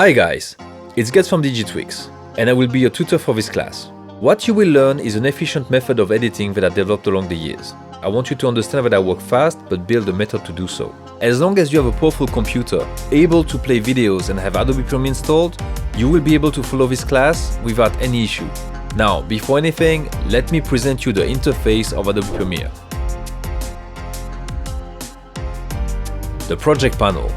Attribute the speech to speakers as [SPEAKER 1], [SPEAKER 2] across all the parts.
[SPEAKER 1] Hi guys, it's Guts from Digitwix, and I will be your tutor for this class. What you will learn is an efficient method of editing that I developed along the years. I want you to understand that I work fast, but build a method to do so. As long as you have a powerful computer, able to play videos and have Adobe Premiere installed, you will be able to follow this class without any issue. Now, before anything, let me present you the interface of Adobe Premiere. The project panel.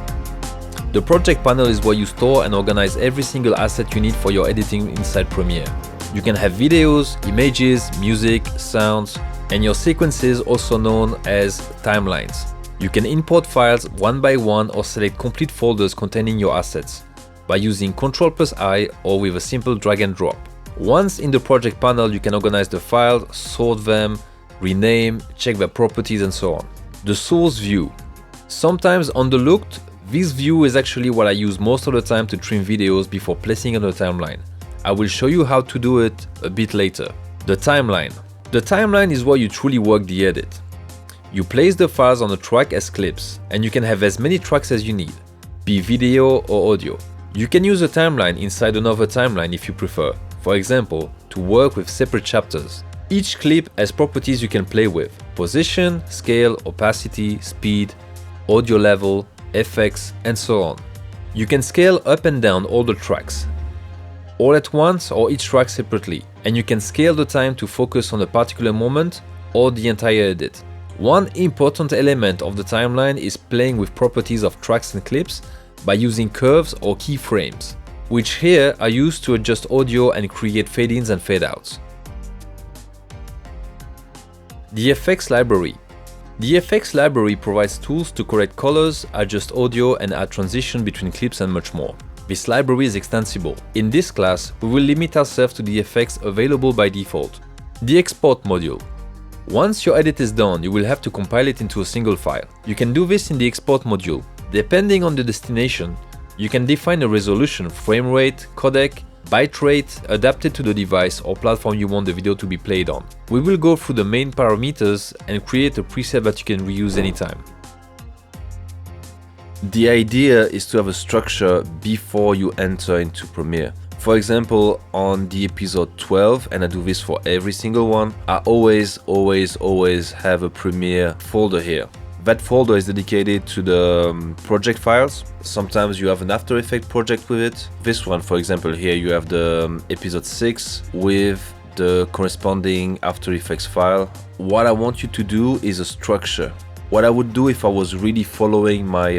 [SPEAKER 1] The project panel is where you store and organize every single asset you need for your editing inside Premiere. You can have videos, images, music, sounds, and your sequences, also known as timelines. You can import files one by one or select complete folders containing your assets by using Ctrl+I or with a simple drag and drop. Once in the project panel, you can organize the files, sort them, rename, check their properties, and so on. The source view. Sometimes underlooked, this view is actually what I use most of the time to trim videos before placing on the timeline. I will show you how to do it a bit later. The timeline. The timeline is where you truly work the edit. You place the files on a track as clips, and you can have as many tracks as you need, be video or audio. You can use a timeline inside another timeline if you prefer, for example, to work with separate chapters. Each clip has properties you can play with: position, scale, opacity, speed, audio level, effects, and so on. You can scale up and down all the tracks, all at once or each track separately, and you can scale the time to focus on a particular moment or the entire edit. One important element of the timeline is playing with properties of tracks and clips by using curves or keyframes, which here are used to adjust audio and create fade-ins and fade-outs. The effects library. The effects library provides tools to correct colors, adjust audio, and add transition between clips and much more. This library is extensible. In this class, we will limit ourselves to the effects available by default. The export module. Once your edit is done, you will have to compile it into a single file. You can do this in the export module. Depending on the destination, you can define a resolution, frame rate, codec, byte rate adapted to the device or platform you want the video to be played on. We will go through the main parameters and create a preset that you can reuse anytime. The idea is to have a structure before you enter into Premiere. For example, on the episode 12, and I do this for every single one, I always have a Premiere folder here. That folder is dedicated to the project files. Sometimes you have an After Effects project with it. This one, for example, here you have the episode 6 with the corresponding After Effects file. What I want you to do is a structure. What I would do if I was really following my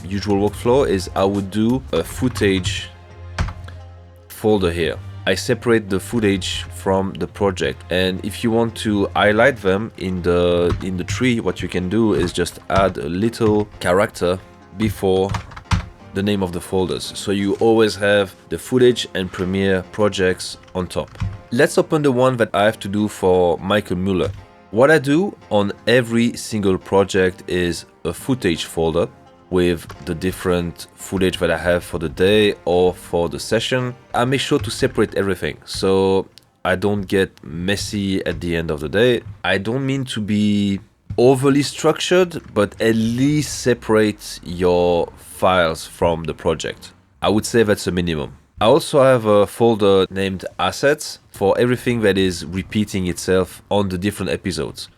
[SPEAKER 1] usual workflow is I would do a footage folder here. I separate the footage from the project, and if you want to highlight them in the tree, what you can do is just add a little character before the name of the folders, so you always have the footage and Premiere projects on top. Let's open the one that I have to do for Michael Muller. What I do on every single project is a footage folder with the different footage that I have for the day or for the session. I make sure to separate everything so I don't get messy at the end of the day. I don't mean to be overly structured, but at least separate your files from the project. I would say that's a minimum. I also have a folder named Assets for everything that is repeating itself on the different episodes.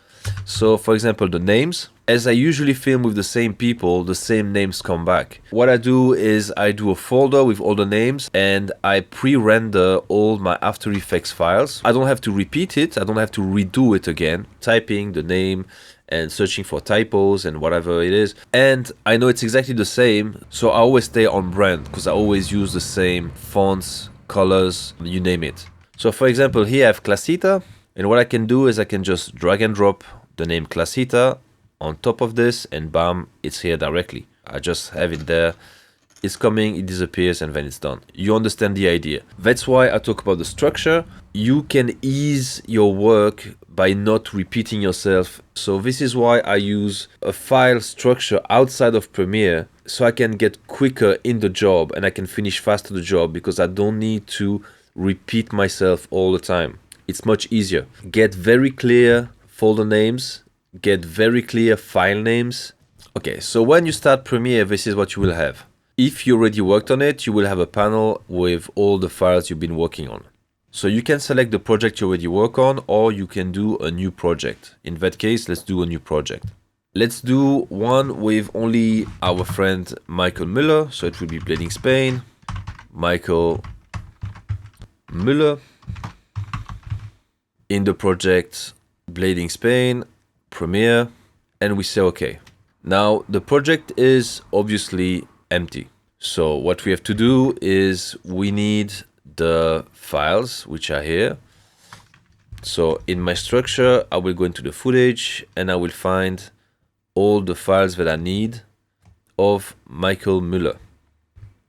[SPEAKER 1] So for example, the names. As I usually film with the same people, the same names come back. What I do is I do a folder with all the names and I pre-render all my After Effects files. I don't have to repeat it, I don't have to redo it again, typing the name and searching for typos and whatever it is. And I know it's exactly the same, so I always stay on brand because I always use the same fonts, colors, you name it. So for example, here I have Classita, and what I can do is I can just drag and drop the name Classita on top of this, and bam, it's here directly. I just have it there, it's coming, it disappears, and then it's done. You understand the idea. That's why I talk about the structure. You can ease your work by not repeating yourself. So this is why I use a file structure outside of Premiere, so I can get quicker in the job and I can finish faster the job because I don't need to repeat myself all the time. It's much easier. Get very clear folder names, get very clear file names. Okay, so when you start Premiere, this is what you will have. If you already worked on it, you will have a panel with all the files you've been working on. So you can select the project you already work on, or you can do a new project. In that case, let's do a new project. Let's do one with only our friend Michael Müller. So it will be Blading Spain, Michael Müller. In the project Blading Spain, Premiere, and we say OK. Now the project is obviously empty. So what we have to do is we need the files which are here. So in my structure, I will go into the footage and I will find all the files that I need of Michael Müller,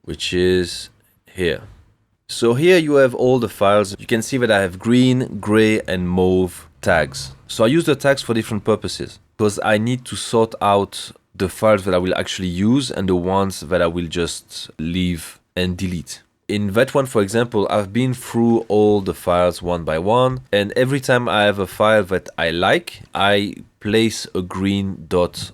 [SPEAKER 1] which is here. So here you have all the files. You can see that I have green, gray, and mauve tags. So I use the tags for different purposes because I need to sort out the files that I will actually use and the ones that I will just leave and delete. In that one, for example, I've been through all the files one by one, and every time I have a file that I like, I place a green dot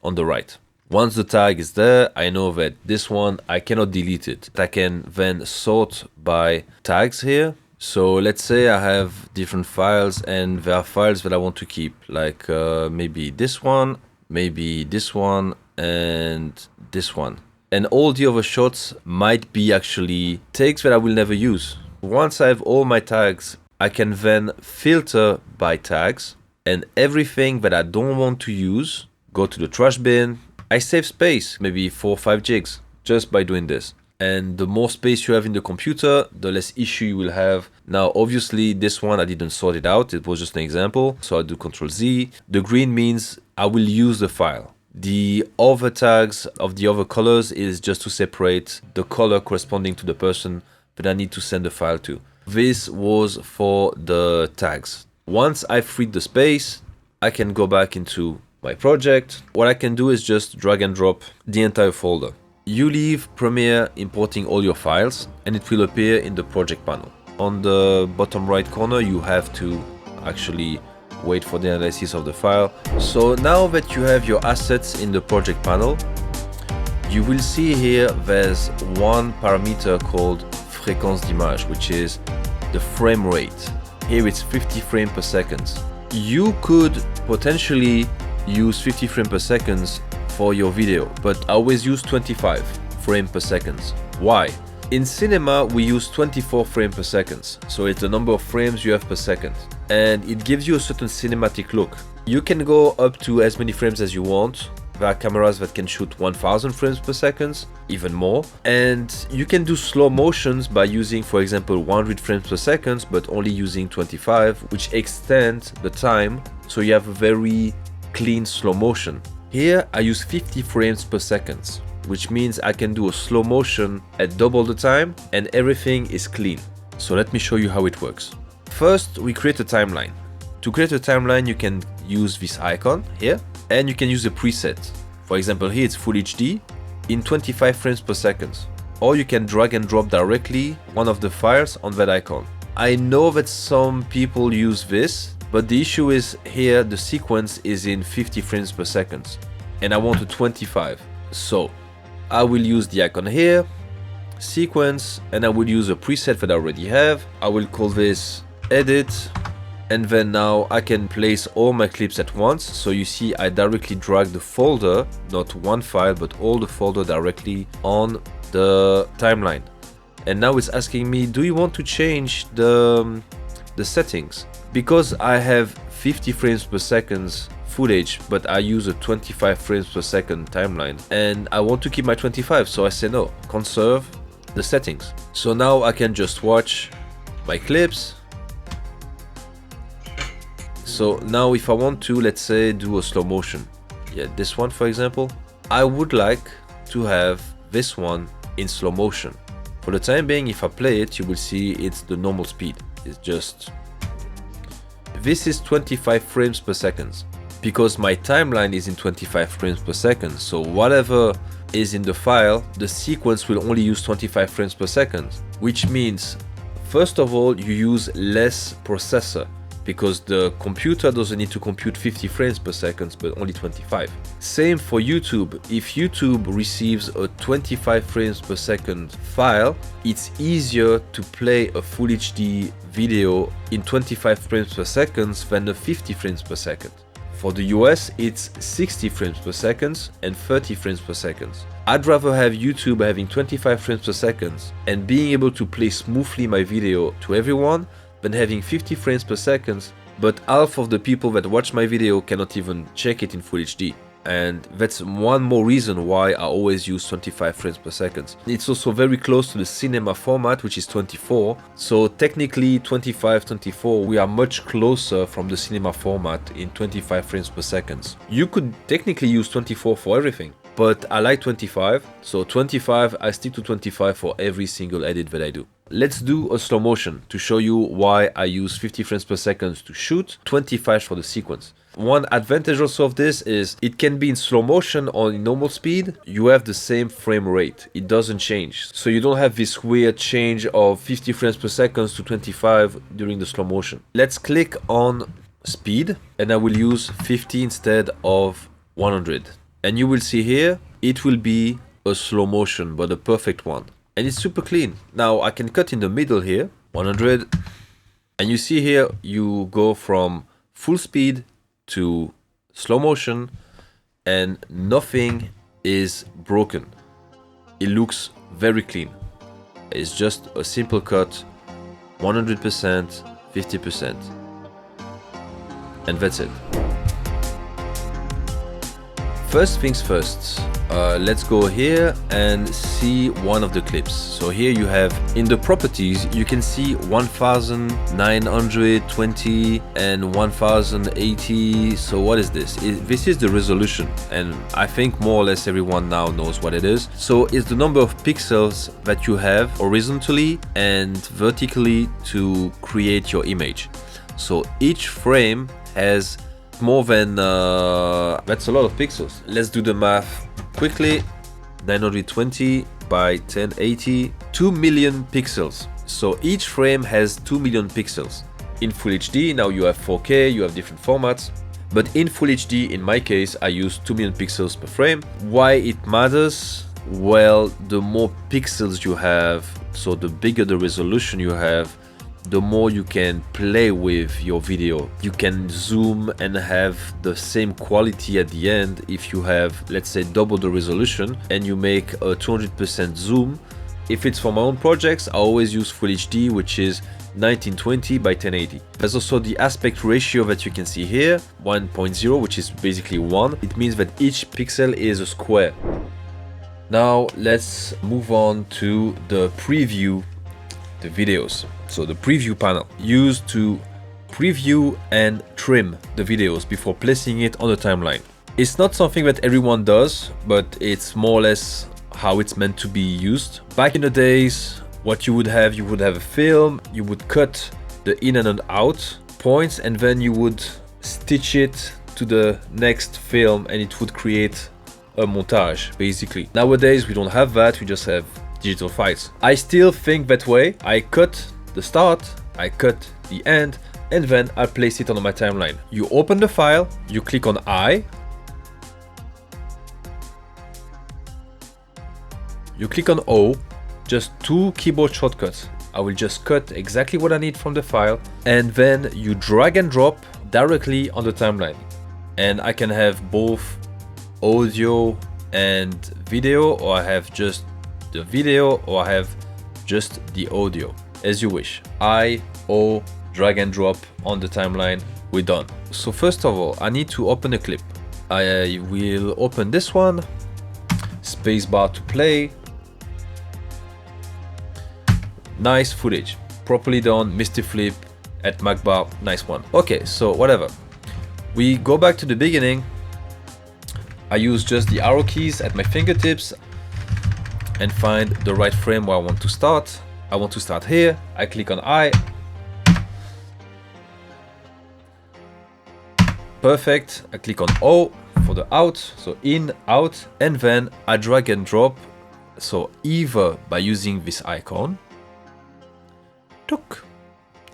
[SPEAKER 1] on the right. Once the tag is there, I know that this one, I cannot delete it. I can then sort by tags here. So let's say I have different files and there are files that I want to keep, like maybe this one, and this one. And all the other shots might be actually tags that I will never use. Once I have all my tags, I can then filter by tags, and everything that I don't want to use, go to the trash bin. I save space, maybe 4 or 5 gigs, just by doing this. And the more space you have in the computer, the less issue you will have. Now, obviously, this one, I didn't sort it out. It was just an example. So I do Control Z. The green means I will use the file. The other tags of the other colors is just to separate the color corresponding to the person that I need to send the file to. This was for the tags. Once I've freed the space, I can go back into my project. What I can do is just drag and drop the entire folder. You leave Premiere importing all your files and it will appear in the project panel. On the bottom right corner, you have to actually wait for the analysis of the file. So now that you have your assets in the project panel, you will see here there's one parameter called fréquence d'image, which is the frame rate. Here it's 50 frames per second. You could potentially use 50 frames per second for your video, but I always use 25 frames per second. Why? In cinema, we use 24 frames per second. So it's the number of frames you have per second. And it gives you a certain cinematic look. You can go up to as many frames as you want. There are cameras that can shoot 1000 frames per second, even more. And you can do slow motions by using, for example, 100 frames per second, but only using 25, which extends the time. So you have a very clean slow motion. Here, I use 50 frames per second, which means I can do a slow motion at double the time and everything is clean. So let me show you how it works. First, we create a timeline. To create a timeline, you can use this icon here and you can use a preset. For example, here it's Full HD in 25 frames per second. Or you can drag and drop directly one of the files on that icon. I know that some people use this, but the issue is here the sequence is in 50 frames per second and I want a 25. So I will use the icon here, sequence, and I will use a preset that I already have. I will call this edit, and then now I can place all my clips at once. So you see I directly drag the folder, not one file, but all the folder directly on the timeline. And now it's asking me, do you want to change the settings? Because I have 50 frames per second footage, but I use a 25 frames per second timeline and I want to keep my 25, so I say no, conserve the settings. So now I can just watch my clips. So now if I want to, let's say, do a slow motion, this one for example, I would like to have this one in slow motion. For the time being, if I play it, you will see it's the normal speed. It's just, this is 25 frames per second. Because my timeline is in 25 frames per second, so whatever is in the file, the sequence will only use 25 frames per second, which means, first of all, you use less processor, because the computer doesn't need to compute 50 frames per second, but only 25. Same for YouTube. If YouTube receives a 25 frames per second file, it's easier to play a full HD video in 25 frames per second than a 50 frames per second. For the US, it's 60 frames per second and 30 frames per second. I'd rather have YouTube having 25 frames per second and being able to play smoothly my video to everyone than having 50 frames per second, but half of the people that watch my video cannot even check it in Full HD. And that's one more reason why I always use 25 frames per second. It's also very close to the cinema format, which is 24. So technically 25-24, we are much closer from the cinema format in 25 frames per second. You could technically use 24 for everything, but I like 25. So 25, I stick to 25 for every single edit that I do. Let's do a slow motion to show you why I use 50 frames per second to shoot, 25 for the sequence. One advantage also of this is it can be in slow motion or in normal speed. You have the same frame rate. It doesn't change. So you don't have this weird change of 50 frames per second to 25 during the slow motion. Let's click on speed and I will use 50 instead of 100. And you will see here, it will be a slow motion, but a perfect one. And it's super clean. Now I can cut in the middle here, 100. And you see here, you go from full speed to slow motion and nothing is broken. It looks very clean. It's just a simple cut, 100%, 50%. And that's it. First things first, let's go here and see one of the clips. So here you have in the properties, you can see 1920 and 1080. So what is this? This is the resolution, and I think more or less everyone now knows what it is. So it's the number of pixels that you have horizontally and vertically to create your image. So each frame has more than that's a lot of pixels. Let's do the math quickly. 920 by 1080, 2 million pixels. So each frame has 2 million pixels. In Full HD, now you have 4K, you have different formats, but in Full HD, in my case, I use 2 million pixels per frame. Why it matters? Well, the more pixels you have, so the bigger the resolution you have, the more you can play with your video. You can zoom and have the same quality at the end if you have, let's say, double the resolution and you make a 200% zoom. If it's for my own projects, I always use Full HD, which is 1920 by 1080. There's also the aspect ratio that you can see here, 1.0, which is basically 1. It means that each pixel is a square. Now let's move on to the preview, the videos. So the preview panel used to preview and trim the videos before placing it on the timeline. It's not something that everyone does, but it's more or less how it's meant to be used. Back in the days, what you would have a film, you would cut the in and out points, and then you would stitch it to the next film and it would create a montage, basically. Nowadays, we don't have that, we just have digital files. I still think that way. I cut the start, I cut the end, and then I place it on my timeline. You open the file, you click on I, you click on O, just 2 keyboard shortcuts. I will just cut exactly what I need from the file, and then you drag and drop directly on the timeline. And I can have both audio and video, or I have just the video, or I have just the audio, as you wish. I, O, drag and drop on the timeline, we're done. So first of all, I need to open a clip. I will open this one, spacebar to play. Nice footage, properly done, Misty Flip at Macbar, nice one. Okay, so whatever. We go back to the beginning. I use just the arrow keys at my fingertips and find the right frame where I want to start. I want to start here. I click on I. Perfect. I click on O for the out, so in, out, and then I drag and drop. So either by using this icon,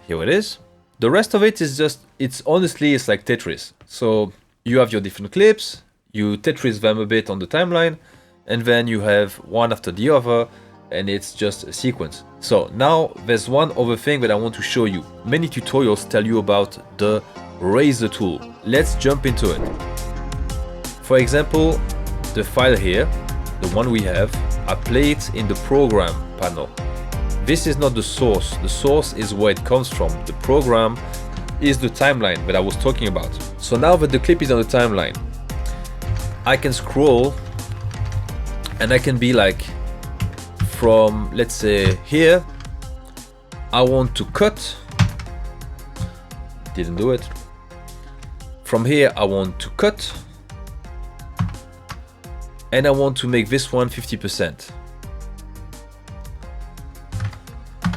[SPEAKER 1] here it is, The rest of it is just, it's like Tetris. So you have your different clips, you Tetris them a bit on the timeline, and then you have one after the other, and it's just a sequence. So now there's one other thing that I want to show you. Many tutorials tell you about the razor tool. Let's jump into it. For example, the file here, the one we have, I play it in the program panel. This is not the source. The source is where it comes from. The program is the timeline that I was talking about. So now that the clip is on the timeline, I can scroll and I can be like, from, let's say here, I want to cut, didn't do it. From here, I want to cut, and I want to make this one 50%.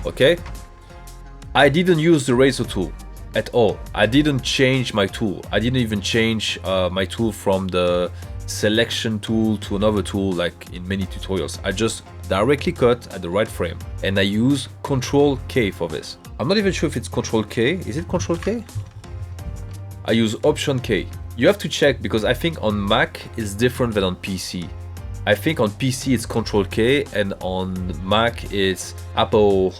[SPEAKER 1] Okay, I didn't use the razor tool at all. I didn't change my tool. I didn't even change my tool from the selection tool to another tool like in many tutorials. I just directly cut at the right frame, and I use Control K for this. I'm not even sure if it's Control K. Is it Control K? I use Option K. You have to check because I think on Mac it's different than on PC. I think on PC it's Control K and on Mac it's Apple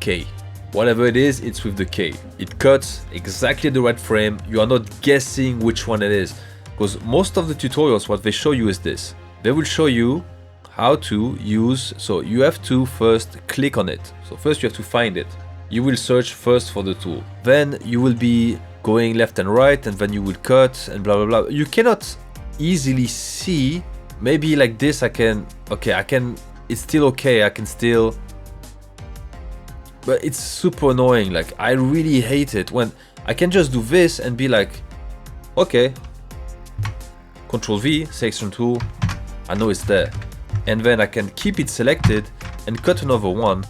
[SPEAKER 1] K. Whatever it is, it's with the K. It cuts exactly the right frame. You are not guessing which one it is, because most of the tutorials, what they show you is this. They will show you how to use, so you have to first click on it. So first you have to find it. You will search first for the tool. Then you will be going left and right, and then you will cut and blah, blah, blah. You cannot easily see. Maybe like this I can, okay, I can, it's still okay, I can still, but it's super annoying. Like I really hate it when I can just do this and be like, okay, Control V, selection tool, I know it's there. And then I can keep it selected and cut another one.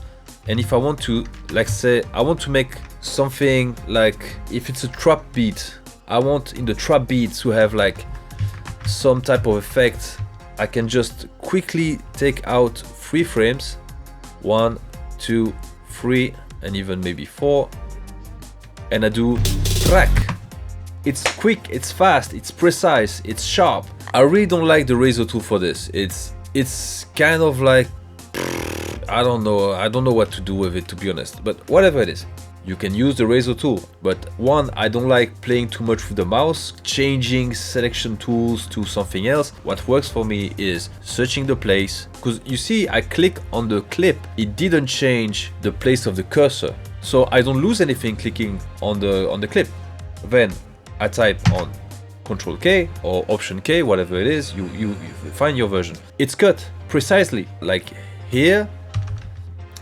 [SPEAKER 1] And if I want to, like say, I want to make something like, if it's a trap beat, I want in the trap beat to have like some type of effect. I can just quickly take out 3 frames, 1, 2, 3, and even maybe 4, and I do track. It's quick, it's fast, it's precise, it's sharp. I really don't like the razor tool for this. It's kind of like, I don't know what to do with it, to be honest, but whatever it is. You can use the razor tool, but one, I don't like playing too much with the mouse, changing selection tools to something else. What works for me is searching the place, because you see I click on the clip, it didn't change the place of the cursor, so I don't lose anything clicking on the clip. Then I type on Control K or Option K, whatever it is, you find your version. It's cut precisely, like here.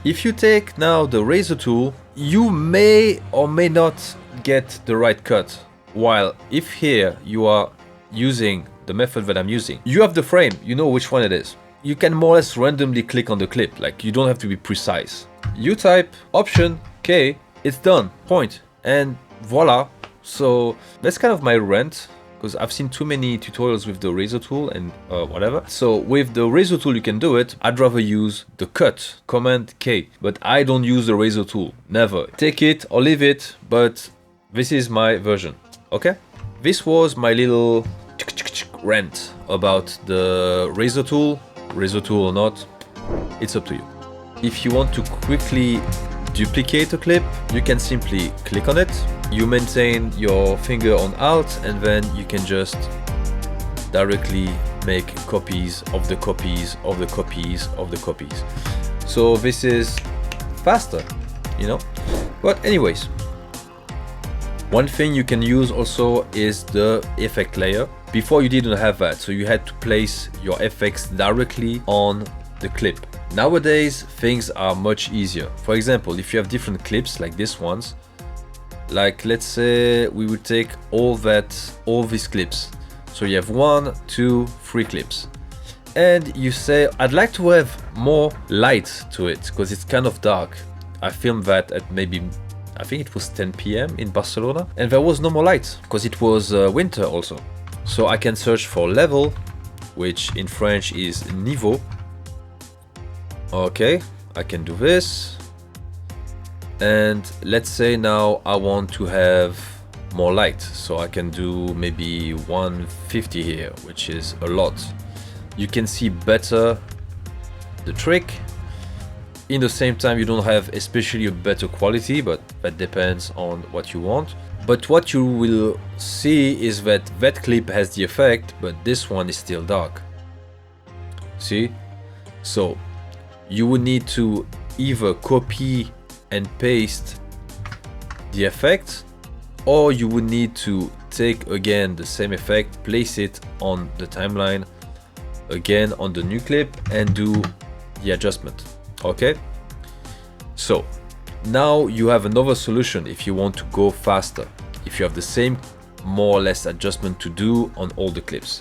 [SPEAKER 1] If you take now the razor tool, you may or may not get the right cut. While if here you are using the method that I'm using, you have the frame, you know which one it is. You can more or less randomly click on the clip, like you don't have to be precise. You type Option K, it's done, point, and voila. So that's kind of my rant, because I've seen too many tutorials with the razor tool and whatever. So with the razor tool you can do it. I'd rather use the cut, Command K, but I don't use the razor tool, never. Take it or leave it, but this is my version, okay? This was my little rant about the razor tool or not, it's up to you. If you want to quickly duplicate a clip, you can simply click on it. You maintain your finger on Alt, and then you can just directly make copies of the copies of the copies of the copies. So this is faster, you know? But anyways, one thing you can use also is the effect layer. Before you didn't have that, so you had to place your effects directly on the clip. Nowadays, things are much easier. For example, if you have different clips like this ones, like let's say we would take all these clips. So you have 1, 2, 3 clips. And you say, I'd like to have more light to it because it's kind of dark. I filmed that at maybe, I think it was 10 PM in Barcelona, and there was no more light because it was winter also. So I can search for level, which in French is niveau. Okay, I can do this. And let's say now I want to have more light, so I can do maybe 150 here, which is a lot. You can see better the trick. In the same time, you don't have especially a better quality, but that depends on what you want. But what you will see is that that clip has the effect, but this one is still dark. See? So you would need to either copy and paste the effect, or you would need to take again the same effect, place it on the timeline, again on the new clip, and do the adjustment. Okay, so now you have another solution if you want to go faster, if you have the same more or less adjustment to do on all the clips.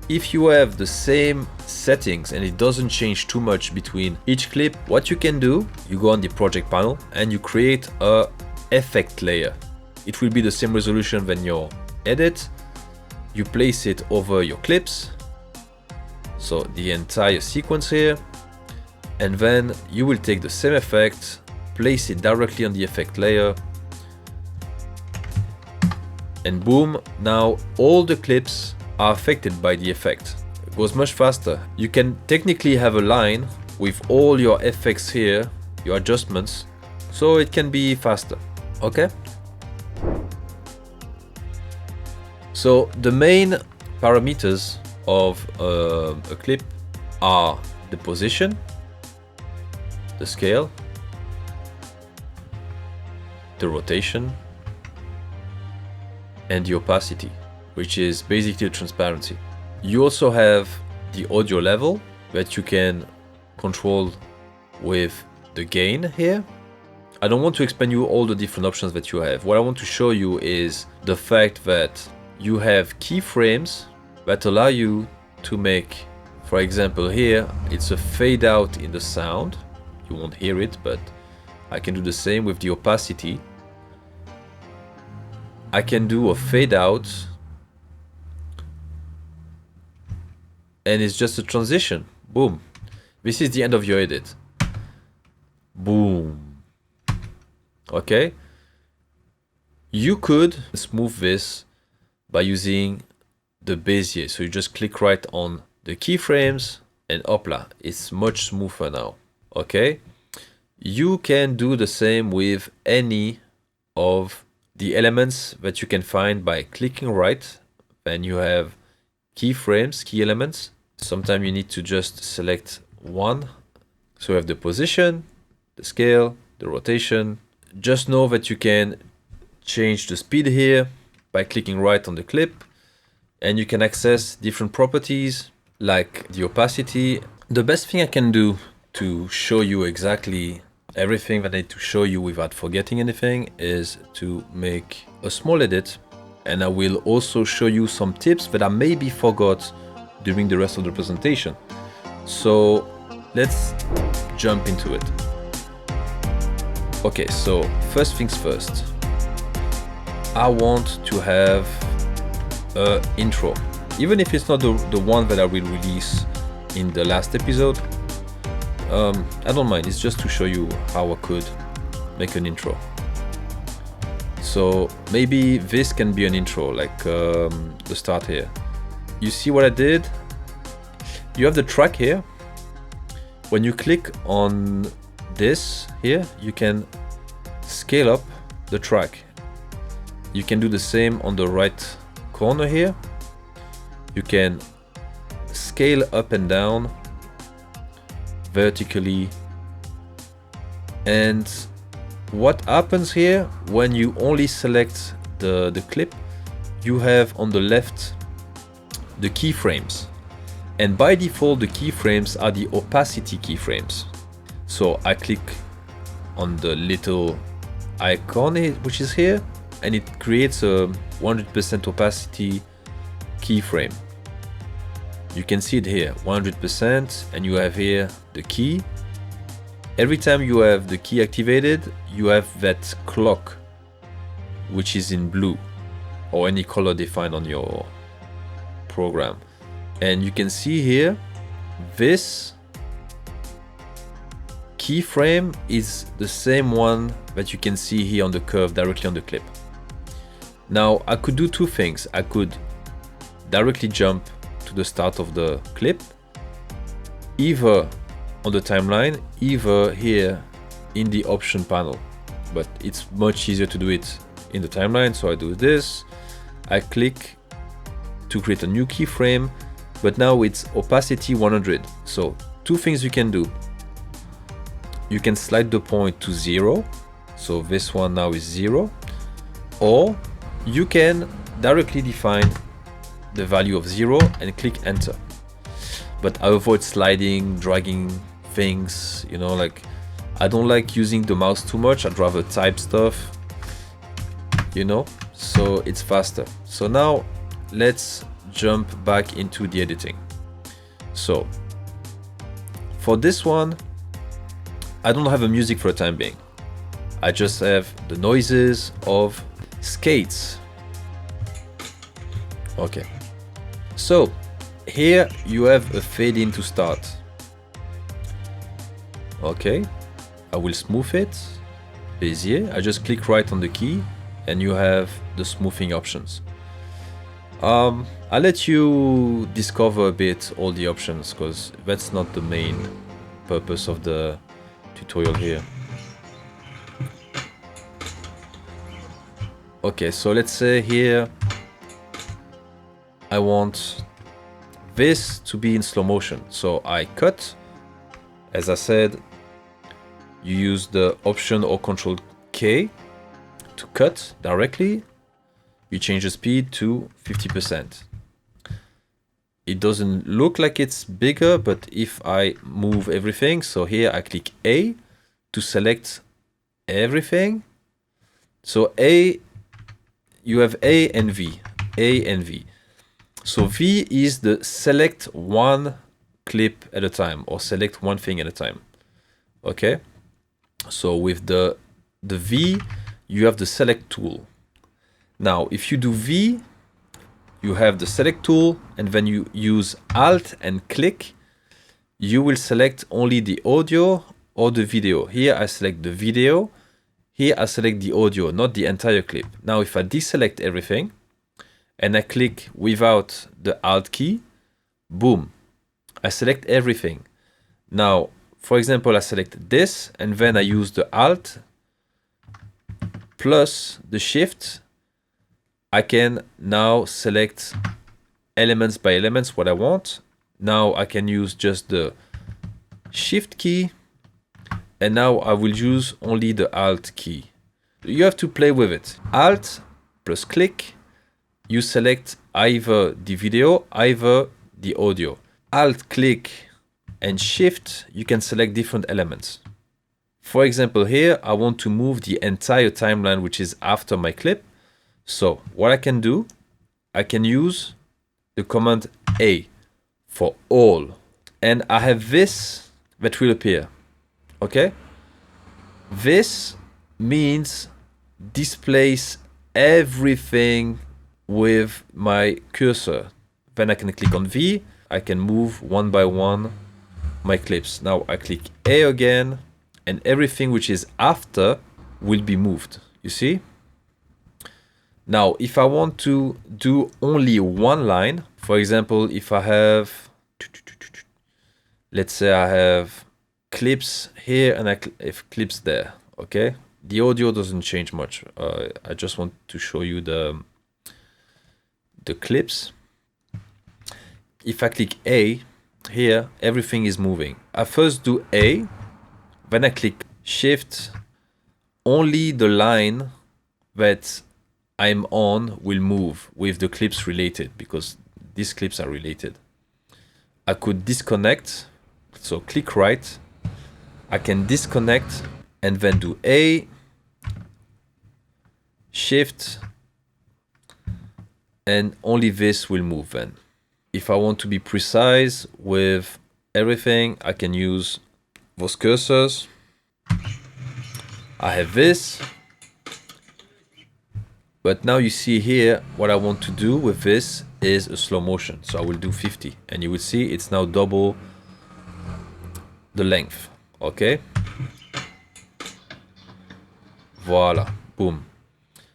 [SPEAKER 1] If you have the same settings and it doesn't change too much between each clip, what you can do, you go on the project panel and you create a effect layer. It will be the same resolution than your edit. You place it over your clips, so the entire sequence here, and then you will take the same effect, place it directly on the effect layer, and boom, now all the clips are affected by the effect. It goes much faster. You can technically have a line with all your effects here, your adjustments, so it can be faster. Okay? So the main parameters of a clip are the position, the scale, the rotation, and the opacity, which is basically the transparency. You also have the audio level that you can control with the gain here. I don't want to explain you all the different options that you have. What I want to show you is the fact that you have keyframes that allow you to make, for example here, it's a fade out in the sound. You won't hear it, but I can do the same with the opacity. I can do a fade out, and it's just a transition. Boom. This is the end of your edit. Boom. Okay. You could smooth this by using the Bezier. So you just click right on the keyframes and hopla, it's much smoother now. Okay. You can do the same with any of the elements that you can find by clicking right. Then you have keyframes, key elements. Sometimes you need to just select one. So you have the position, the scale, the rotation. Just know that you can change the speed here by clicking right on the clip, and you can access different properties like the opacity. The best thing I can do to show you exactly everything that I need to show you without forgetting anything is to make a small edit, and I will also show you some tips that I maybe forgot during the rest of the presentation. So let's jump into it. Okay, so first things first, I want to have an intro, even if it's not the one that I will release in the last episode. I don't mind, it's just to show you how I could make an intro. So maybe this can be an intro, like the start here. You see what I did? You have the track here. When you click on this here, you can scale up the track. You can do the same on the right corner here. You can scale up and down vertically. And what happens here when you only select the clip, you have on the left the keyframes, and by default the keyframes are the opacity keyframes. So I click on the little icon which is here, and it creates a 100% opacity keyframe. You can see it here, 100%, and you have here the key. Every time you have the key activated, you have that clock which is in blue or any color defined on your program. And you can see here this keyframe is the same one that you can see here on the curve directly on the clip. Now I could do two things. I could directly jump to the start of the clip, either on the timeline, either here in the option panel, but it's much easier to do it in the timeline. So I do this, I click to create a new keyframe, but now it's opacity 100. So two things you can do. You can slide the point to 0, so this one now is 0, or you can directly define the value of 0 and click enter. But I avoid sliding, dragging things, you know, like I don't like using the mouse too much. I'd rather type stuff, you know, so it's faster. So now let's jump back into the editing. So for this one, I don't have a music for the time being. I just have the noises of skates. Okay. So here you have a fade in to start. Okay. I will smooth it. Bezier. I just click right on the key and you have the smoothing options. I'll let you discover a bit all the options because that's not the main purpose of the tutorial here. Okay, so let's say here I want this to be in slow motion. So I cut. As I said, you use the option or Control K to cut directly. You change the speed to 50%. It doesn't look like it's bigger, but if I move everything, so here I click A to select everything. So A, you have A and V, A and V. So V is the select one clip at a time or select one thing at a time. Okay. So with the V, you have the select tool. Now, if you do V, you have the select tool, and then you use Alt and click, you will select only the audio or the video. Here I select the video, here I select the audio, not the entire clip. Now if I deselect everything and I click without the Alt key, boom, I select everything. Now, for example, I select this and then I use the Alt plus the Shift. I can now select elements by elements what I want. Now I can use just the Shift key, and now I will use only the Alt key. You have to play with it. Alt plus click, you select either the video, either the audio. Alt, click, and Shift, you can select different elements. For example, here I want to move the entire timeline which is after my clip. So what I can do, I can use the command A for all, and I have this that will appear. Okay, this means displace everything with my cursor. Then I can click on V, I can move one by one my clips. Now I click A again and everything which is after will be moved, you see. Now, if I want to do only one line, for example, if I have, let's say I have clips here and I have clips there, okay? The audio doesn't change much. I just want to show you the clips. If I click A, here, everything is moving. I first do A, then I click Shift, only the line that I'm on will move with the clips related because these clips are related. I could disconnect, so click right, I can disconnect and then do A, Shift, and only this will move then. If I want to be precise with everything, I can use those cursors. I have this. But now you see here, what I want to do with this is a slow motion. So I will do 50 and you will see it's now double the length. Okay. Voila, boom.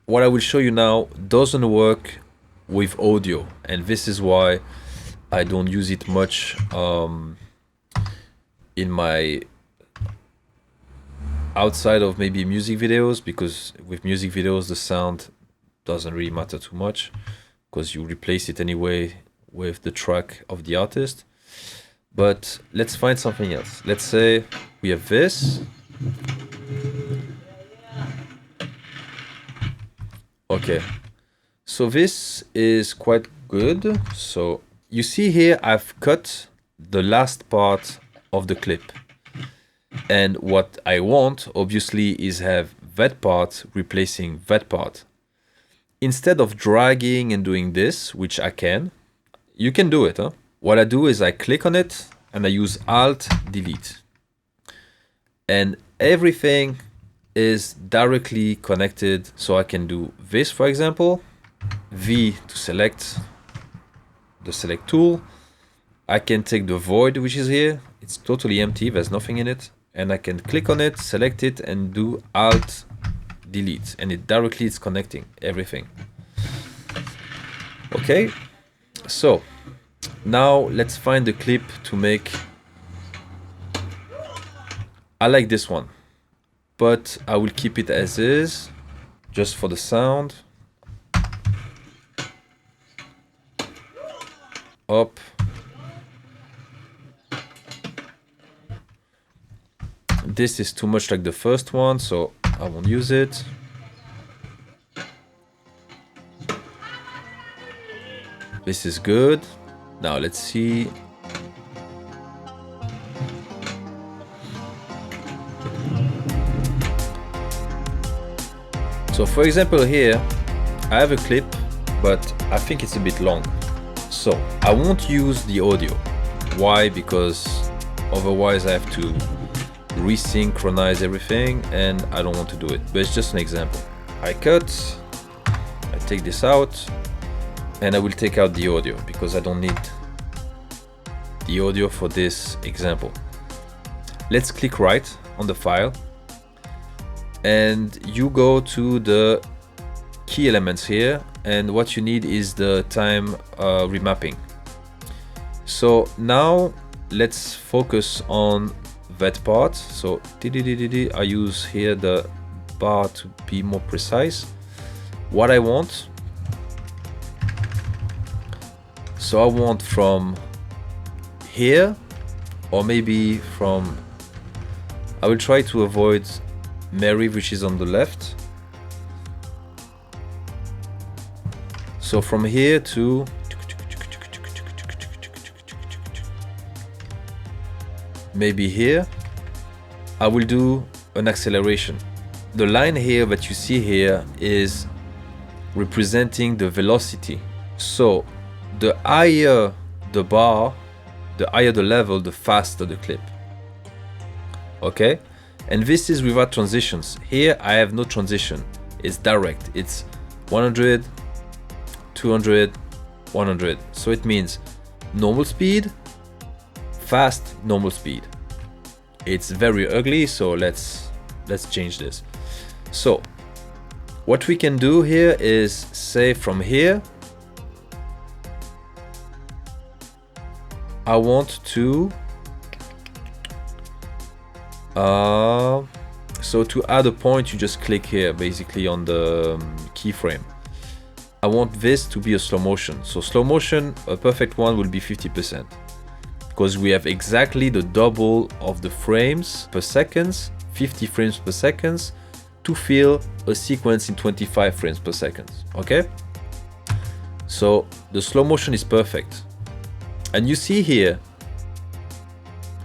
[SPEAKER 1] What I will show you now doesn't work with audio, and this is why I don't use it much in my outside of maybe music videos, because with music videos the sound doesn't really matter too much because you replace it anyway with the track of the artist. But let's find something else. Let's say we have this. Okay, so this is quite good. So you see here I've cut the last part of the clip, and what I want obviously is have that part replacing that part. Instead of dragging and doing this, which I can, you can do it, huh? What I do is I click on it and I use Alt Delete, and everything is directly connected. So I can do this, for example, V to select the select tool. I can take the void which is here, it's totally empty, there's nothing in it, and I can click on it, select it, and do Alt Delete, and it directly is connecting everything. Okay, so now let's find the clip to make. I like this one, but I will keep it as is just for the sound. Up. This is too much like the first one, so I won't use it. This is good. Now let's see. So for example here, I have a clip, but I think it's a bit long. So I won't use the audio. Why? Because otherwise I have to resynchronize everything and I don't want to do it. But it's just an example. I cut, I take this out, and I will take out the audio because I don't need the audio for this example. Let's click right on the file, and you go to the key elements here, and what you need is the time remapping. So now let's focus on that part. So I use here the bar to be more precise. What I want, so I want from here, or maybe from, I will try to avoid Mary, which is on the left. So from here to maybe here, I will do an acceleration. The line here that you see here is representing the velocity. So the higher the bar, the higher the level, the faster the clip. Okay? And this is without transitions. Here I have no transition. It's direct. It's 100, 200, 100. So it means normal speed, fast, normal speed. It's very ugly, so let's change this. So what we can do here is say from here, I want to so to add a point, you just click here basically on the keyframe. I want this to be a slow motion. So slow motion, a perfect one will be 50%, because we have exactly the double of the frames per second, 50 frames per second, to fill a sequence in 25 frames per second. Okay, so the slow motion is perfect. And you see here,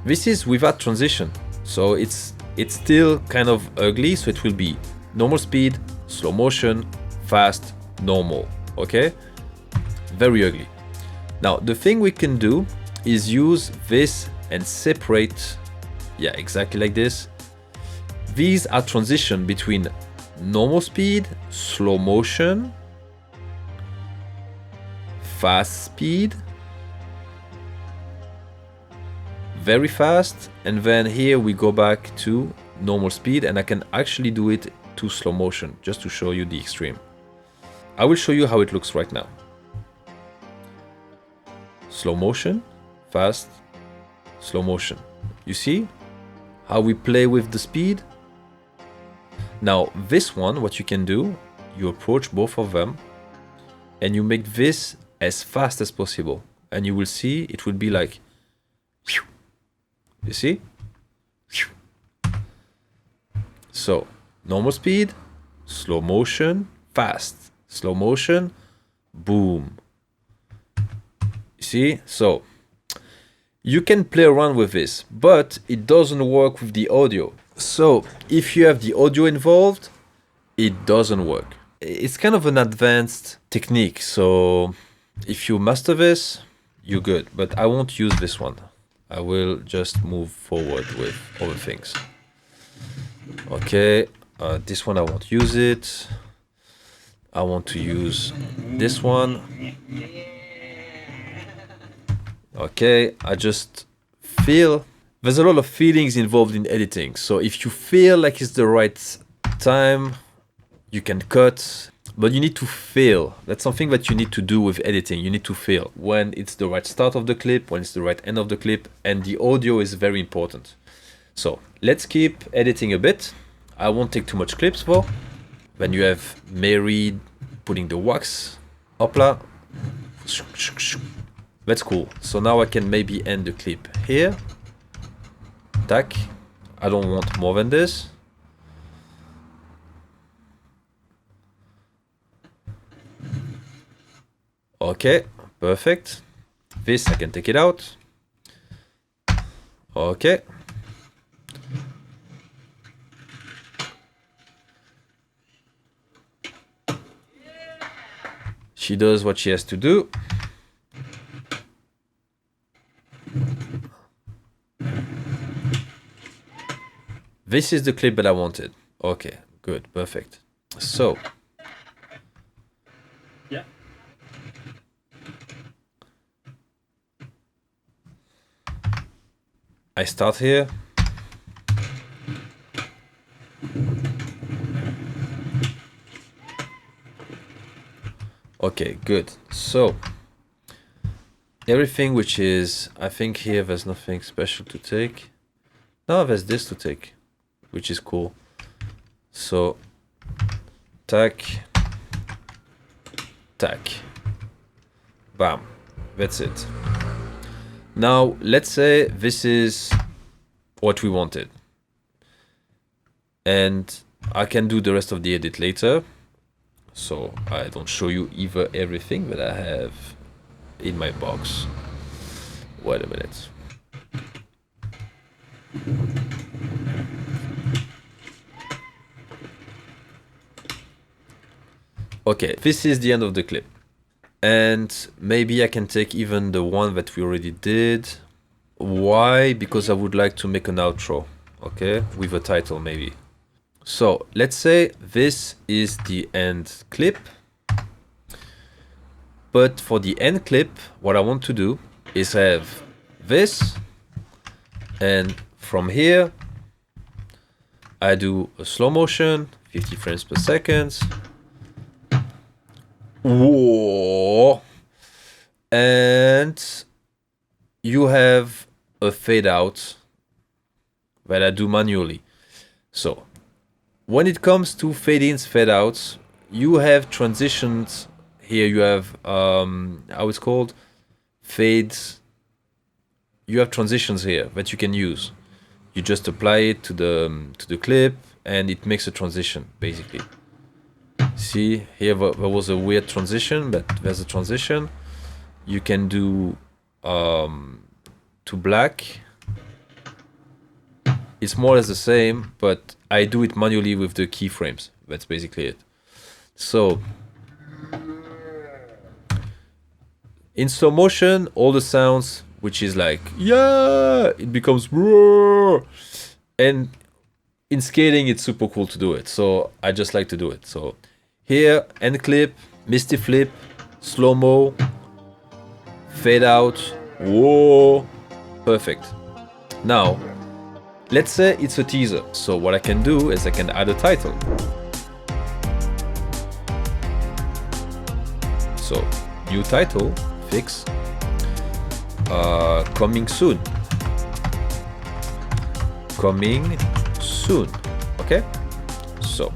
[SPEAKER 1] this is without transition, so it's still kind of ugly. So it will be normal speed, slow motion, fast, normal. Okay, very ugly. Now the thing we can do is use this and separate, yeah, exactly like this. These are transition between normal speed, slow motion, fast speed, very fast, and then here we go back to normal speed, and I can actually do it to slow motion, just to show you the extreme. I will show you how it looks right now. Slow motion, fast, slow motion. You see how we play with the speed? Now this one, what you can do, you approach both of them and you make this as fast as possible. And you will see it will be like, you see? So normal speed, slow motion, fast, slow motion, boom. You see? So you can play around with this, but it doesn't work with the audio. So if you have the audio involved, it doesn't work. It's kind of an advanced technique. So if you master this, you're good, but I won't use this one. I will just move forward with other things. Okay, this one I won't use it. I want to use this one. Okay, I just feel there's a lot of feelings involved in editing. So if you feel like it's the right time, you can cut, but you need to feel. That's something that you need to do with editing. You need to feel when it's the right start of the clip, when it's the right end of the clip, and the audio is very important. So let's keep editing a bit. I won't take too much clips though. Then you have Mary putting the wax. Hopla. That's cool. So now I can maybe end the clip here. Tack. I don't want more than this. Okay, perfect. This I can take it out. Okay. She does what she has to do. This is the clip that I wanted. Okay, good, perfect. So.
[SPEAKER 2] Yeah.
[SPEAKER 1] I start here. Okay, good. So everything which is, I think here there's nothing special to take. No, there's this to take, which is cool. So tack, tack, bam, that's it. Now let's say this is what we wanted, and I can do the rest of the edit later. So I don't show you either everything that I have in my box. Wait a minute. Okay, this is the end of the clip. And maybe I can take even the one that we already did. Why? Because I would like to make an outro, okay? With a title maybe. So let's say this is the end clip. But for the end clip, what I want to do is have this. And from here, I do a slow motion, 50 frames per second. Whoa. And you have a fade out that I do manually. So when it comes to fade ins, fade outs, you have transitions. Here you have how it's called, fades. You have transitions here that you can use. You just apply it to the clip and it makes a transition basically. See, here there was a weird transition, but there's a transition. You can do to black. It's more or less the same, but I do it manually with the keyframes. That's basically it. So in slow motion, all the sounds, which is like, yeah, it becomes roar. And in scaling, it's super cool to do it. So I just like to do it. So here, end clip, misty flip, slow-mo, fade out, whoa, perfect. Now, let's say it's a teaser. So what I can do is I can add a title. So new title, fix, coming soon. Coming soon. Okay, so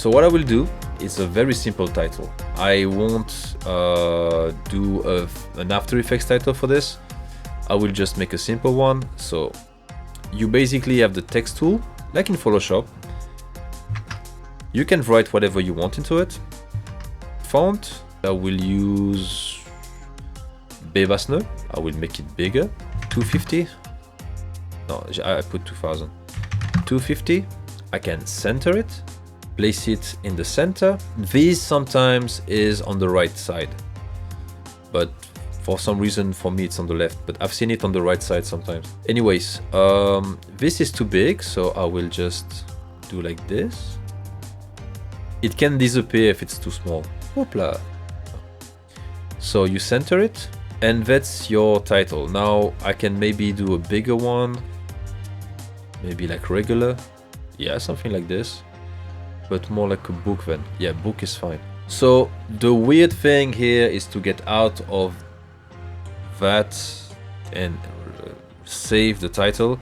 [SPEAKER 1] what I will do is a very simple title. I won't do an After Effects title for this. I will just make a simple one. So you basically have the text tool, like in Photoshop. You can write whatever you want into it. Font, I will use Bevasne. I will make it bigger. 250. No, I put 2000. 250. I can center it. Place it in the center. This sometimes is on the right side, but for some reason for me it's on the left, but I've seen it on the right side sometimes. Anyways, this is too big, so I will just do like this. It can disappear if it's too small. Hoopla. So you center it, and that's your title. Now I can maybe do a bigger one, maybe like regular. Yeah, something like this, but more like a book then. Yeah, book is fine. So the weird thing here is to get out of that and save the title.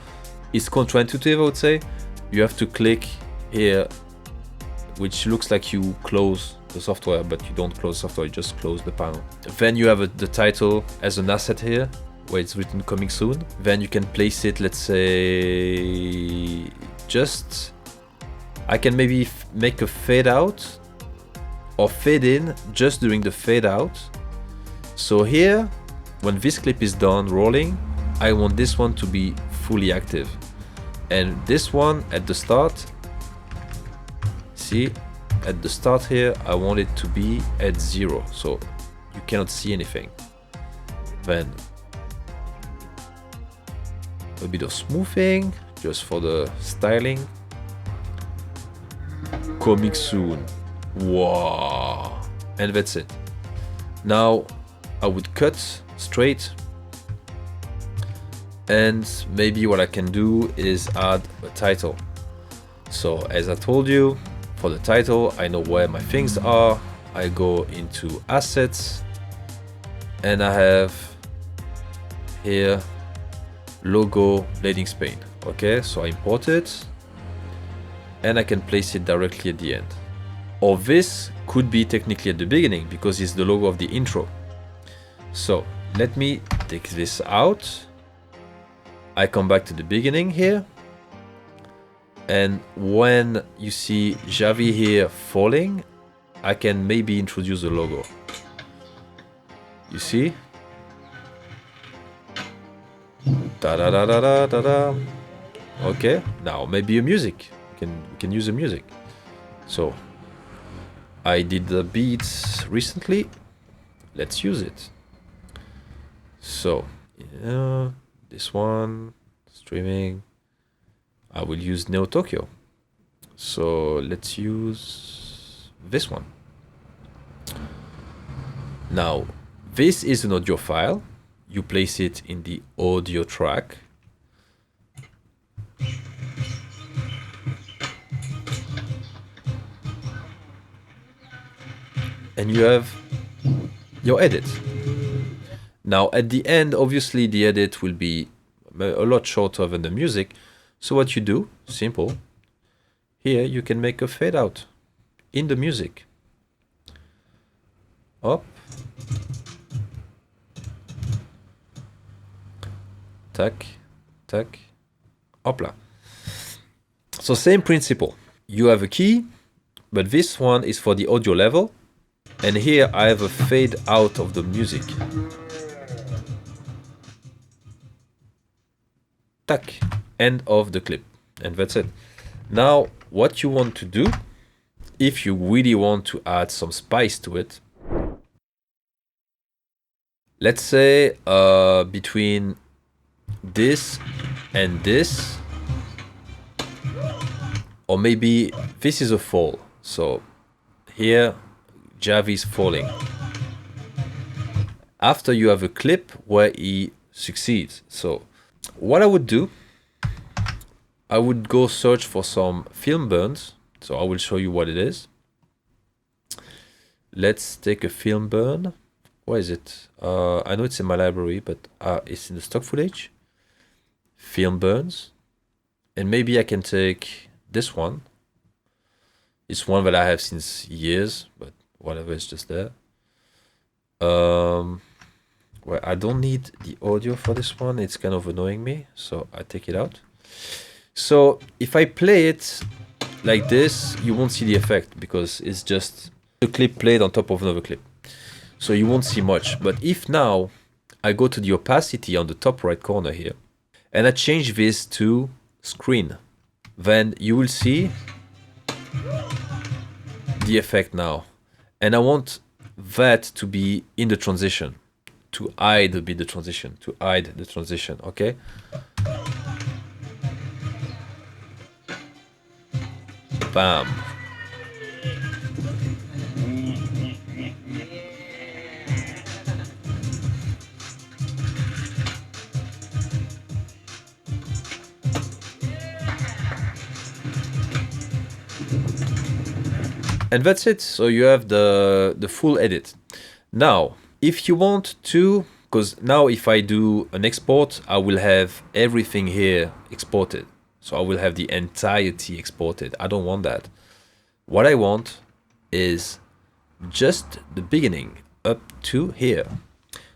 [SPEAKER 1] It's counterintuitive, I would say. You have to click here, which looks like you close the software, but you don't close the software, you just close the panel. Then you have the title as an asset here, where it's written coming soon. Then you can place it, let's say, just, I can maybe make a fade out or fade in just during the fade out. So here, when this clip is done rolling, I want this one to be fully active. And this one at the start, see, at the start here, I want it to be at 0, so you cannot see anything. Then a bit of smoothing, just for the styling. Coming soon. Wow. And that's it. Now I would cut straight, and maybe what I can do is add a title. So as I told you, for the title, I know where my things are. I go into assets, and I have here logo Leading Pane. Okay, so I import it, and I can place it directly at the end. Or this could be technically at the beginning because it's the logo of the intro. So let me take this out. I come back to the beginning here. And when you see Javi here falling, I can maybe introduce the logo. You see? Da da da da da da da. Okay, now maybe a music. We can use the music. So I did the beats recently. Let's use it. So this one, streaming. I will use Neo Tokyo. So let's use this one. Now, this is an audio file. You place it in the audio track. And you have your edit. Now at the end, obviously the edit will be a lot shorter than the music. So what you do, simple, here you can make a fade out in the music. Up. Tac, tac, hopla. So same principle. You have a key, but this one is for the audio level. And here I have a fade out of the music. Tac. End of the clip, and that's it. Now what you want to do, if you really want to add some spice to it, let's say between this and this, or maybe this is a fall, so here Javi is falling. After you have a clip where he succeeds. So what I would do, I would go search for some film burns. So I will show you what it is. let's take a film burn. Where is it? I know it's in my library, but it's in the stock footage. Film burns. And maybe I can take this one. It's one that I have since years, but whatever, it's just there. Well, I don't need the audio for this one. It's kind of annoying me, so I take it out. So if I play it like this, you won't see the effect because it's just a clip played on top of another clip. So you won't see much. But if now I go to the opacity on the top right corner here, and I change this to screen, then you will see the effect now. And I want that to be in the transition, to hide a bit the transition, okay? Bam. And that's it. So you have the full edit. Now, if you want to, because now if I do an export, I will have everything here exported. So I will have the entirety exported. I don't want that. What I want is just the beginning up to here.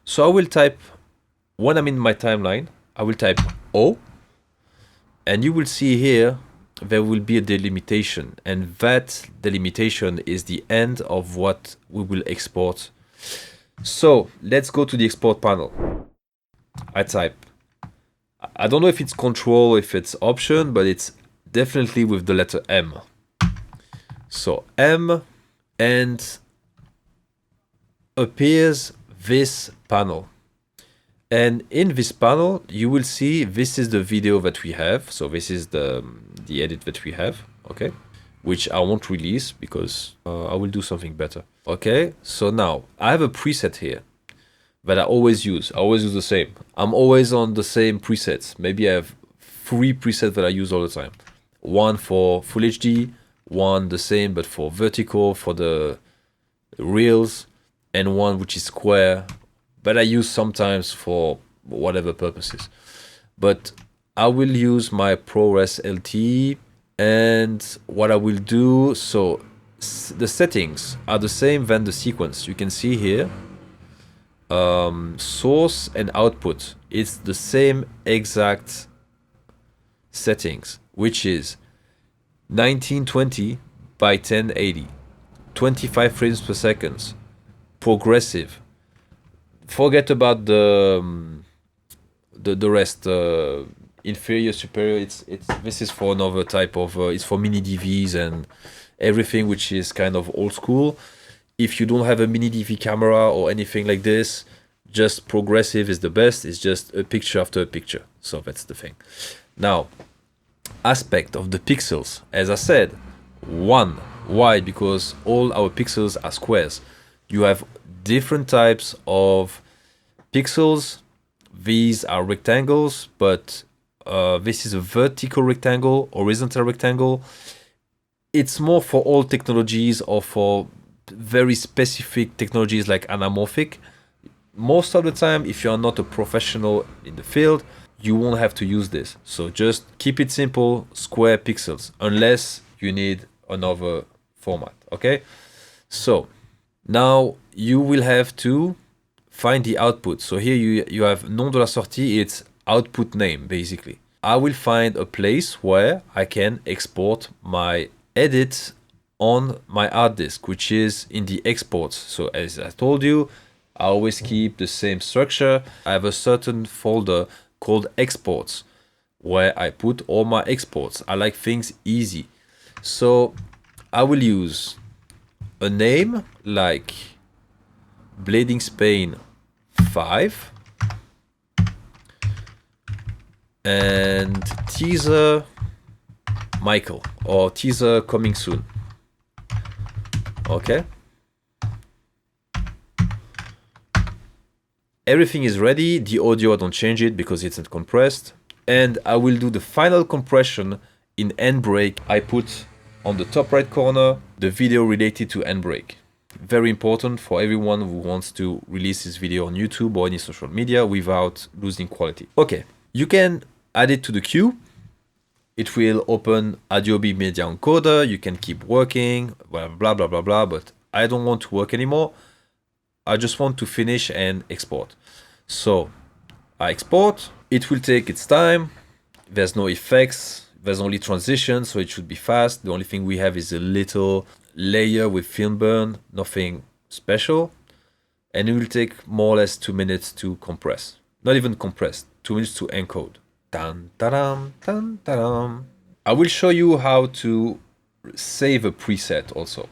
[SPEAKER 1] So I will type, when I'm in my timeline, I will type O, and you will see here there will be a delimitation, and that delimitation is the end of what we will export. So let's go to the export panel. I type, I don't know if it's control, if it's option, but it's definitely with the letter M. So M, and appears this panel. And in this panel, you will see this is the video that we have. So this is the edit that we have, okay? Which I won't release because I will do something better. Okay, so now I have a preset here that I always use. I always use the same. I'm always on the same presets. Maybe I have 3 presets that I use all the time. One for Full HD, one the same but for vertical, for the reels, and one which is square, but I use sometimes for whatever purposes. But I will use my ProRes LTE, and what I will do, so the settings are the same than the sequence. You can see here, source and output, it's the same exact settings, which is 1920 by 1080, 25 frames per second, progressive. Forget about the rest, inferior, superior. This is for another type of. It's for mini DVs and everything which is kind of old school. If you don't have a mini DV camera or anything like this, just progressive is the best. It's just a picture after a picture. So that's the thing. Now, aspect of the pixels, as I said, 1. Why? Because all our pixels are squares. You have different types of pixels. These are rectangles, but this is a vertical rectangle, horizontal rectangle. It's more for all technologies or for very specific technologies like anamorphic. Most of the time, if you are not a professional in the field, you won't have to use this. So just keep it simple, square pixels, unless you need another format, okay? So now you will have to find the output. So here you have nom de la sortie, it's output name basically. I will find a place where I can export my edit on my hard disk, which is in the exports. So as I told you, I always keep the same structure. I have a certain folder called exports where I put all my exports. I like things easy. So I will use a name like Blading Spain 5 and teaser Michael or teaser coming soon. Okay. Everything is ready. The audio, I don't change it because it's not compressed. And I will do the final compression in Handbrake. I put on the top right corner the video related to Handbrake. Very important for everyone who wants to release this video on YouTube or any social media without losing quality. Okay, you can add it to the queue. It will open Adobe Media Encoder. You can keep working, blah, blah, blah, blah, blah, but I don't want to work anymore. I just want to finish and export. So I export. It will take its time. There's no effects. There's only transitions, so it should be fast. The only thing we have is a little layer with film burn, nothing special. And it will take more or less 2 minutes to compress. Not even compress, 2 minutes to encode. Dun, da-dum, dun, da-dum. I will show you how to save a preset also.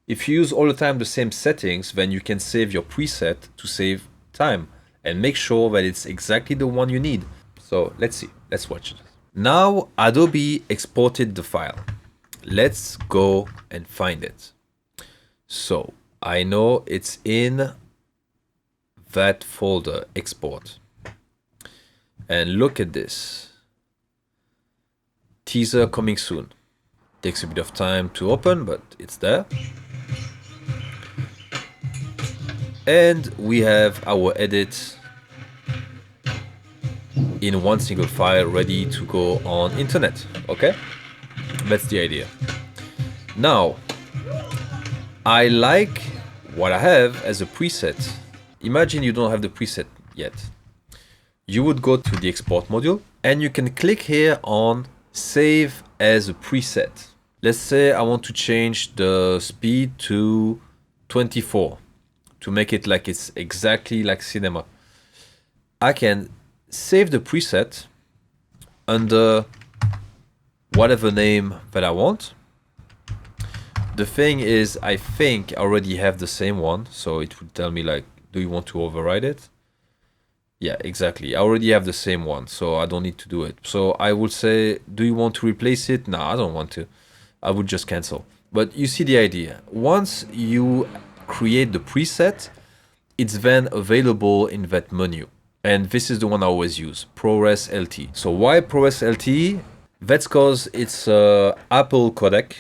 [SPEAKER 1] If you use all the time the same settings, then you can save your preset to save time and make sure that it's exactly the one you need. So let's see, let's watch it. Now Adobe exported the file. Let's go and find it. So I know it's in that folder, export. And look at this. Teaser coming soon. Takes a bit of time to open, but it's there. And we have our edit in one single file ready to go on internet. Okay, that's the idea. Now, I like what I have as a preset. Imagine you don't have the preset yet. You would go to the export module and you can click here on save as a preset. Let's say I want to change the speed to 24 to make it like it's exactly like cinema. I can save the preset under whatever name that I want. The thing is, I think I already have the same one, so it would tell me like, do you want to override it? Yeah, exactly. I already have the same one, so I don't need to do it. So I would say, do you want to replace it? No, I don't want to. I would just cancel. But you see the idea. Once you create the preset, it's then available in that menu. And this is the one I always use, ProRes LT. So why ProRes LT? That's because it's a Apple codec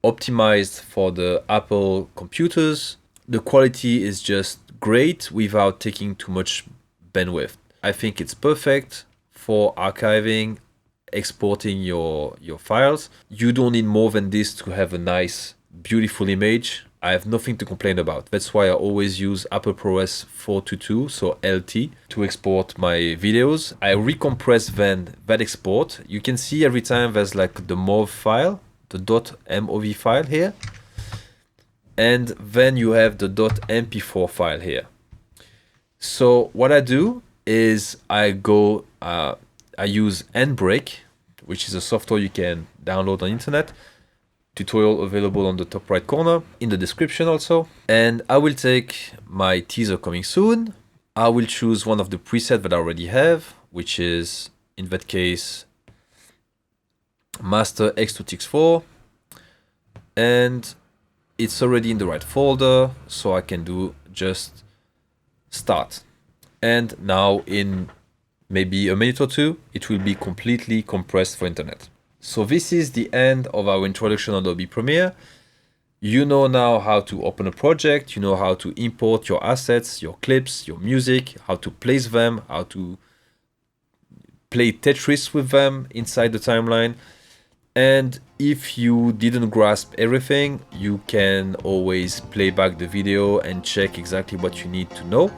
[SPEAKER 1] optimized for the Apple computers. The quality is just great without taking too much bandwidth. I think it's perfect for archiving, exporting your files. You don't need more than this to have a nice, beautiful image. I have nothing to complain about. That's why I always use Apple ProRes 422, so LT, to export my videos. I recompress then that export. You can see every time there's like the MOV file, the .mov file here. And then you have the .mp4 file here. So what I do is I use Handbrake, which is a software you can download on internet. Tutorial available on the top right corner, in the description also. And I will take my teaser coming soon. I will choose one of the presets that I already have, which is, in that case, Master H264. And it's already in the right folder, so I can do just start. And now in maybe a minute or two, it will be completely compressed for internet. So this is the end of our introduction on Adobe Premiere. You know now how to open a project, you know how to import your assets, your clips, your music, how to place them, how to play Tetris with them inside the timeline. And if you didn't grasp everything, you can always play back the video and check exactly what you need to know.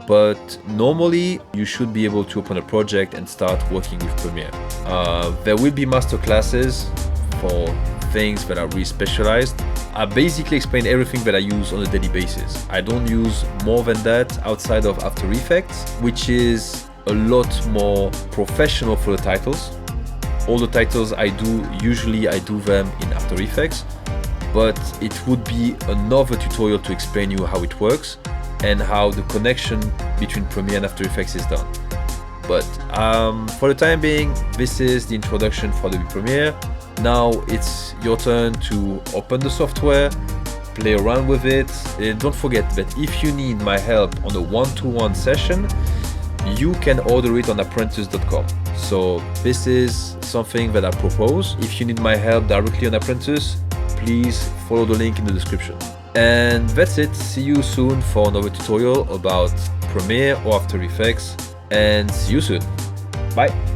[SPEAKER 1] But normally you should be able to open a project and start working with Premiere. There will be master classes for things that are really specialized. I basically explain everything that I use on a daily basis. I don't use more than that outside of After Effects, which is a lot more professional for the titles. All the titles I do, usually I do them in After Effects, but it would be another tutorial to explain you how it works and how the connection between Premiere and After Effects is done. But for the time being, this is the introduction for Adobe Premiere. Now it's your turn to open the software, play around with it. And don't forget that if you need my help on a one-to-one session, you can order it on apprentice.com. So this is something that I propose. If you need my help directly on Apprentice, please follow the link in the description. And that's it. See you soon for another tutorial about Premiere or After Effects, and see you soon. Bye.